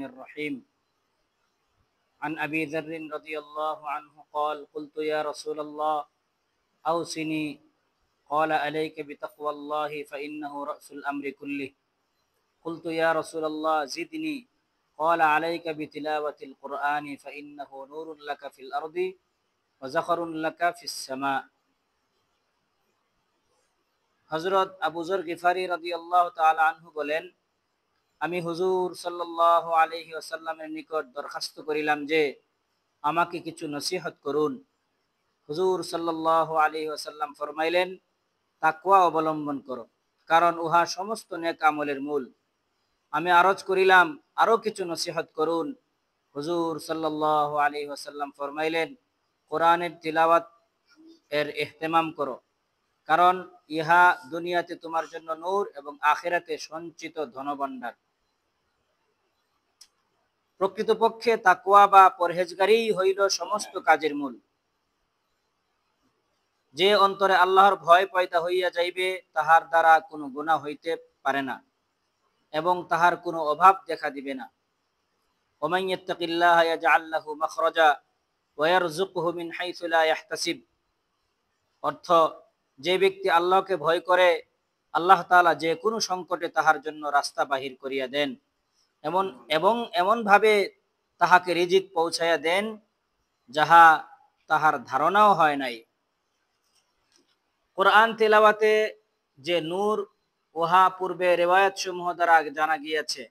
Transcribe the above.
الرحيم عن أبي ذر رضي الله عنه قال قلت يا رسول الله أوصني قال عليك بتقوى الله فإنه رأس الأمر كله قلت يا رسول الله زدني قال عليك بتلاوة القرآن فإنه نور لك في الأرض وزخر لك في السماء হযরত আবু যর গিফারী রাদিয়াল্লাহু তাআলা আনহু বলেন, আমি হুজুর সাল্লাল্লাহু আলাইহি ওয়াসাল্লামের নিকট দরখাস্ত করিলাম যে আমাকে কিছু নসিহত করুন। হুজুর সাল্লাল্লাহু আলাইহি ওয়াসাল্লাম ফরমাইলেন, তাকওয়া অবলম্বন করো, কারণ উহা সমস্ত নেক আমলের মূল। আমি আরজ করিলাম, আরো কিছু নসিহত করুন। হুজুর সাল্লাল্লাহু আলাইহি ওয়াসাল্লাম ফরমাইলেন, কোরআনের তিলাওয়াত এর ইহতিমাম করো, কারণ ইহা দুনিয়াতে তোমার জন্য নূর এবং আখিরাতে সঞ্চিত ধনভাণ্ডার। প্রকৃতপক্ষে তাকওয়া বা পরহেজগারিই হইল সমস্ত কাজের মূল। যে অন্তরে আল্লাহর ভয় পয়দা হইয়া যাইবে, তাহার দ্বারা কোনো গুনাহ হইতে পারে না এবং তাহার কোনো অভাব দেখা দিবে না। ওমান ইয়াত্তাকিল্লাহা ইয়াজআল লাহু মাখরাজা ওয়া ইয়ারযুকহু মিন হাইসু লা ইয়াহতাসিব। অর্থ, যে ব্যক্তি আল্লাহকে ভয় করে, আল্লাহ তাআলা যে কোনো সংকটে তাহার জন্য রাস্তা বাহির করিয়া দেন এমন ভাবে তাহাকে রিজিক পৌঁছাইয়া দেন, যাহা তাহার ধারণাও হয় নাই। কোরআন তেলাওয়াতে যে নূর, উহা পূর্বে রিওয়ায়াত সমূহ দ্বারা জানা গিয়াছে।